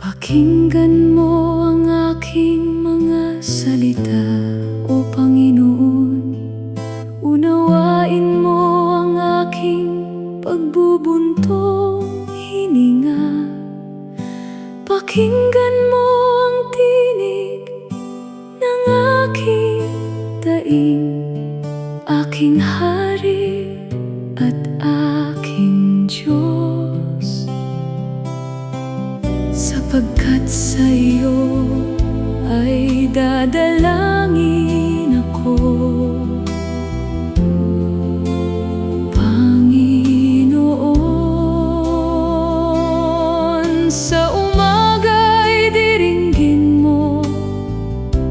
Pakinggan mo ang aking mga salita, O Panginoon. Unawain mo ang aking pagbubuntong hininga. Pakinggan mo ang tinig ng aking daing, aking Hari at aking Diyos. Sapagkat sa iyo ay dadalangin ako, Panginoon. Sa umaga ay diringgin mo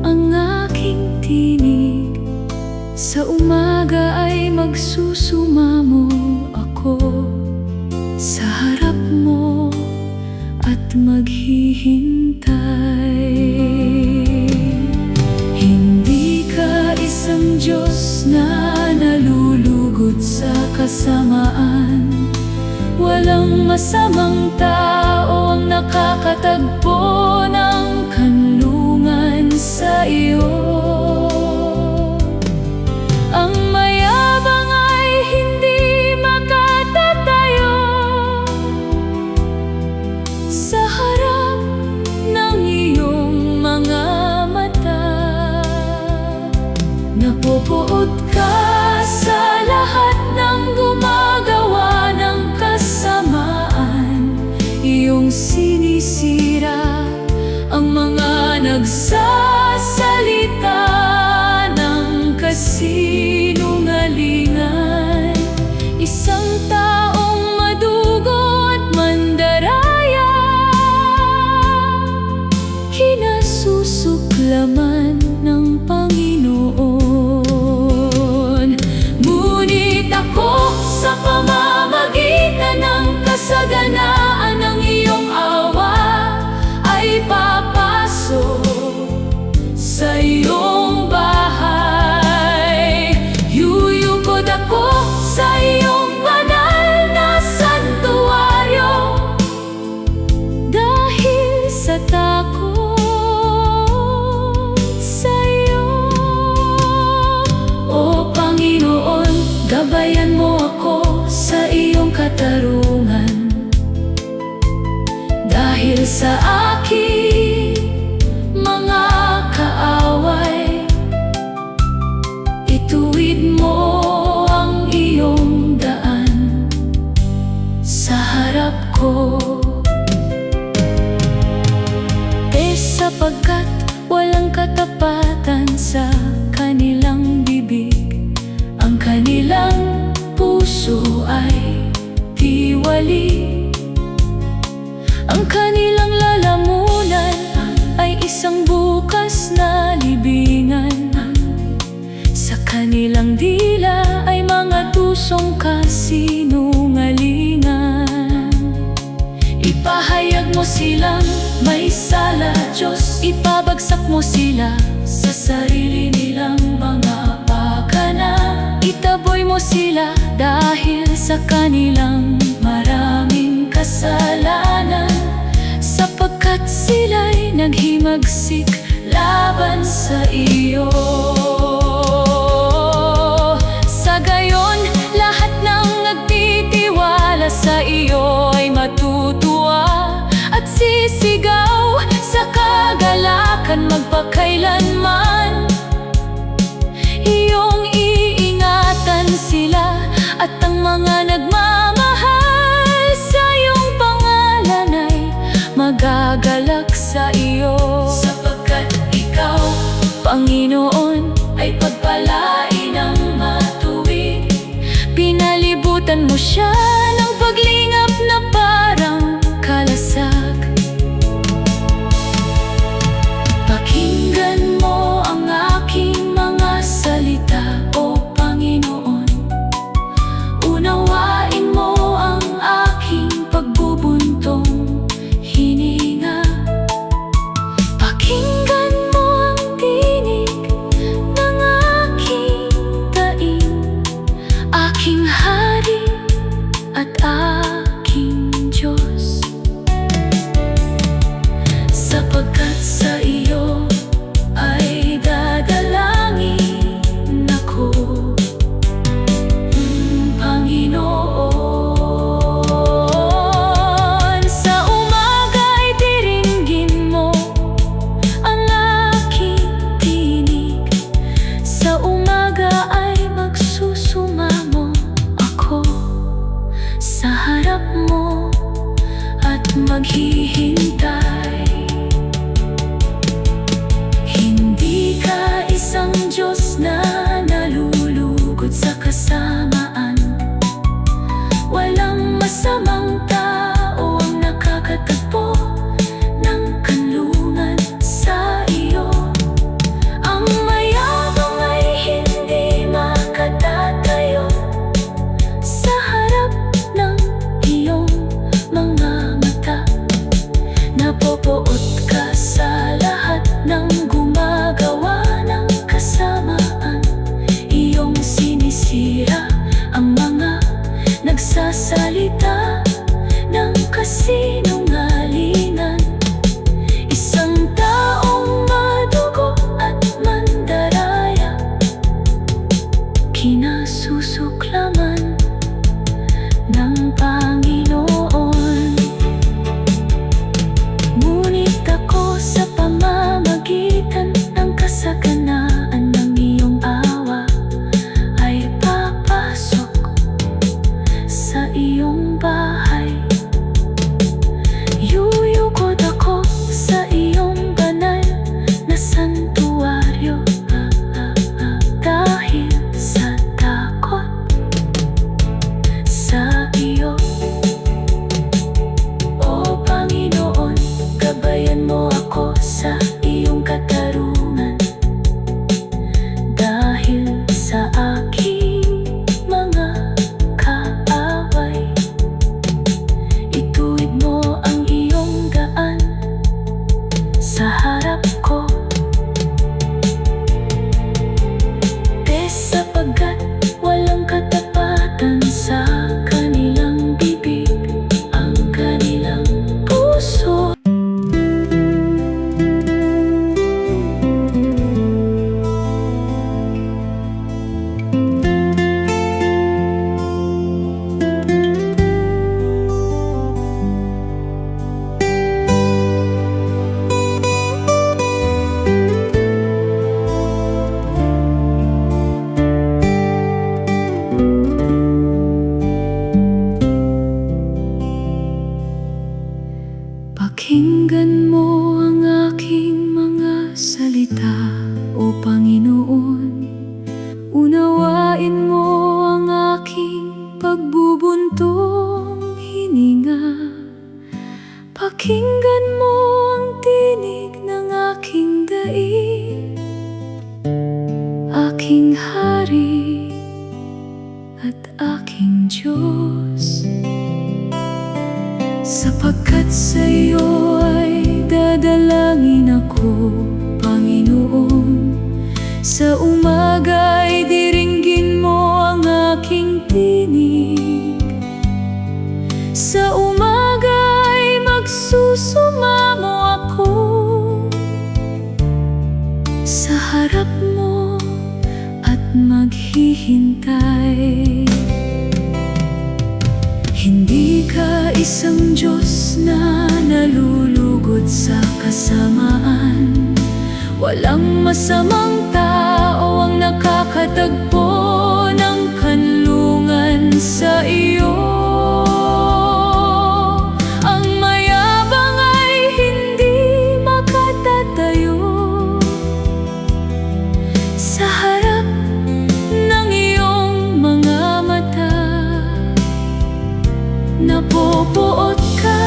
ang aking tinig, sa umaga ay magsusumamo ako sa harap mo at maghihintay. Hindi ka isang Diyos na nalulugod sa kasamaan. Walang masamang tao ang nakakatagpo ng kanlungan sa iyo. Ang mayabang ay hindi makatatayo sa harap ng iyong mga mata. Napupuot ka sa lahat ng gumagawa ng kasamaan. Iyong sinisira ang mga nagsasalita ng kasinungalingan. Isang taong madugo at mandaraya, kinasusuklaman ng Panginoon. Ngunit ako, sa pamamagitan ng kasaganaan ng iyong awa, ay papasok sa iyong bahay. Yuyukod ako sa iyong banal na santuaryo, dahil sa takot sa iyo. O Panginoon, gabayan mo ako sa iyong katarungan, dahil sa aking mga kaaway. Ituwid mo ang iyong daan sa harap ko. Sapagkat walang katapatan sa kanilang bibig, ang kanilang puso ay tiwali. Ang kanilang lalamunan ay isang bukas na libingan. Sa kanilang dila ay mga tusong kasinungalingan. Ipahayag mo silang may sala, Diyos. Ipabagsak mo sila sa sarili nilang mga pakana. Itaboy mo sila dahil sa kanilang maraming kasalanan, sapagkat sila'y naghimagsik laban sa iyo. Sa gayon, lahat ng nagtitiwala sa iyo ay matutuwa at sisigaw sa kagalakan magpakailanman. Iyong iingatan sila at ang mga nagmamahal sa iyong pangalan ay magagalak sa iyo. Sapagkat ikaw, Panginoon, ay pagpalain ng matuwid. Pinalibutan mo siya ng paglingap na parang kalasag. Pakinggan mo ang aking mga salita, O Panginoon. Unawain mo ang aking pagbubuntong hininga. Pakinggan mo ang tinig ng aking daing, aking Hari at kasaganaan ng iyong awa ay papasok sa iyong bahay. Yuyukod ako sa iyong banal na santuaryo, dahil sa takot sa iyo. O Panginoon, gabayan mo ako sa iyong katarungan, dahil sa aking mga kaaway. Ituwid mo ang iyong daan sa harap ko, sapagkat walang katapatan sa kanilang bibig, ang kanilang puso. Pakinggan mo ang aking mga salita, O Panginoon. Unawain mo ang aking pagbubuntong hininga. Pakinggan mo ang tinig ng aking daig, aking Hari at aking Diyos. Sapagkat sa iyo ay dadalangin ako, Panginoon. Sa umaga ay diringgin mo ang aking tinig. Sa umaga ay magsusumamo ako sa harap mo at maghihintay. Hindi ka isang Diyos na nalulugod sa kasamaan. Walang masamang tao ang nakakatagpo ng kanlungan sa iyo. Ang mayabang ay hindi makatatayo sa harap ng iyong mga mata. Napopoot ka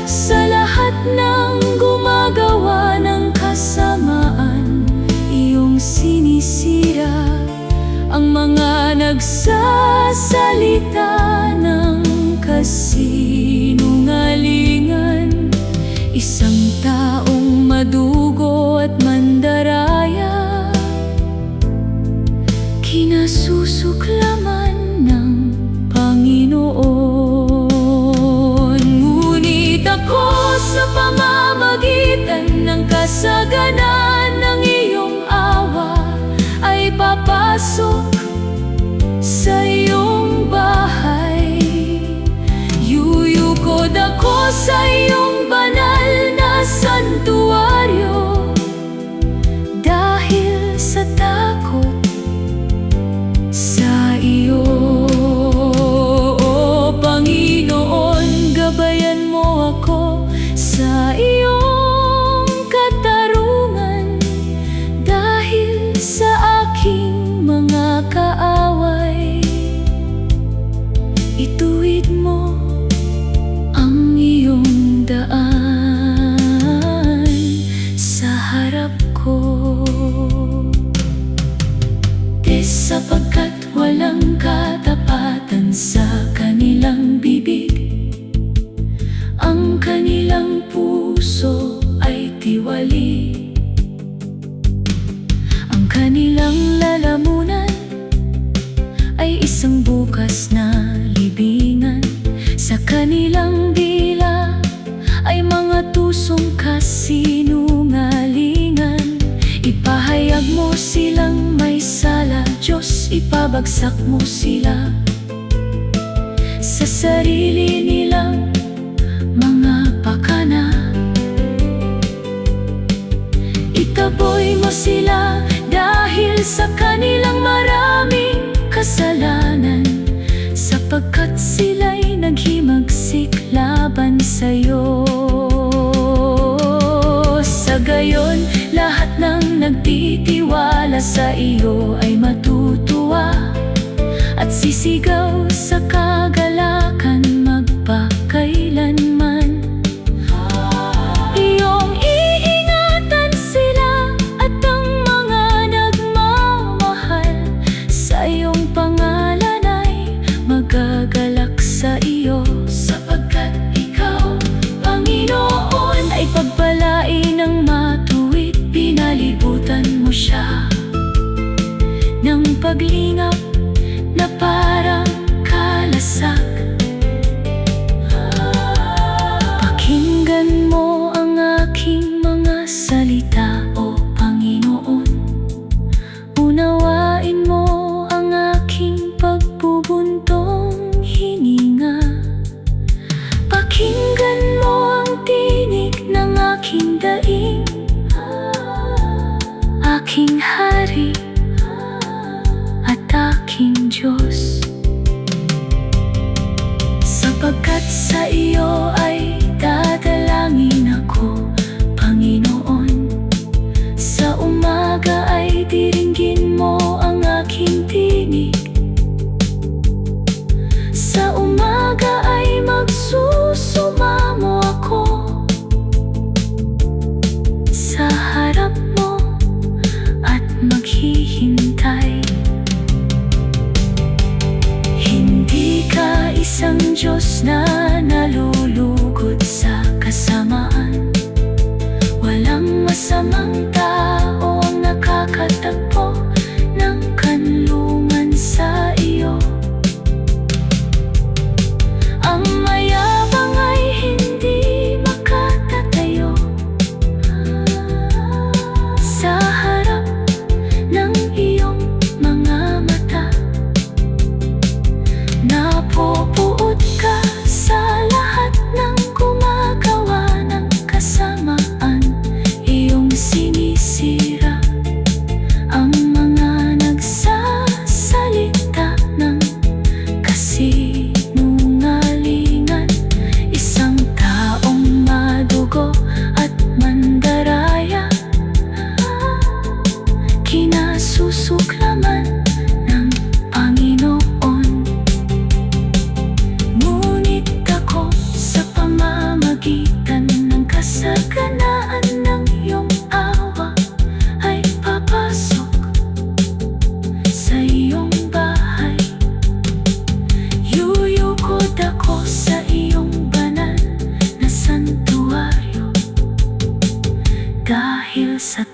sa lahat ng gumagawa ng kasamaan. Iyong sinisira ang mga nagsasalita ng kasinungalingan. Isang taong madugo at mandaraya, kinasusuklaman ng Panginoon. Sa pamamagitan ng kasaganaan ng iyong awa ay papasok sa iyong bahay. Yuyukod ako sa iyong banal na santuaryo, dahil sa takot sa iyo. O Panginoon, gabayan mo ako sa iyong katarungan, dahil sa aking mga kaaway. Ituwid mo ang iyong daan sa harap ko. Sapagkat walang katapatan sa kanilang bibig, ang kanilang puso ay tiwali. Ang kanilang lalamunan ay isang bukas na libingan. Sa kanilang dila ay mga tusong kasinungalingan. Ipahayag mo silang may sala, Diyos, ipabagsak mo sila sa sarili nilang mga pakana. Ikaw Itaboy mo sila dahil sa kanilang maraming kasalanan, sapagkat sila'y naghimagsik laban sa'yo. Sa gayon, lahat ng nagtitiwala sa iyo ay matutuwa at sisigaw sa kagalakan magpakailanman. Iyong iingatan sila at ang mga nagmamahal sa iyong pangalan ay magagalak sa iyo, sapagkat ikaw, Panginoon, ay pagpalain ng matuwid. Pinalibutan mo siya ng paglingap na parang kalasak. Pakinggan mo ang aking mga salita, O Panginoon. Unawain mo ang aking pagbubuntong hininga. Pakinggan mo ang tinig ng aking daing, aking Hari at aking Diyos. Sapagkat sa iyo ay dadalangin ako, Panginoon. Sa umaga ay diringgin mo ang aking tinig. Sa umaga ay magsusumamo ako sa harap mo at maghihintay. Hindi ka isang Diyos na nalulugod sa kasamaan. Walang masamang tao ang nakakatagpo ng kanlungan sa iyo. Ang mayabang ay hindi makatatayo sa harap ng iyong mga mata. Napupuot ka sa lahat ng gumagawa ng kasamaan. Iyong sinisira ang mga nagsasalita ng kasinungalingan. Isang taong madugo at mandaraya, kinasusuklaman ng Panginoon. Ngunit ako sa pamamagitan ng kasaganaan ng iyong awa ay papasok sa iyong bahay. Yuyukod ako sa iyong banal na santuaryo. Dahil sa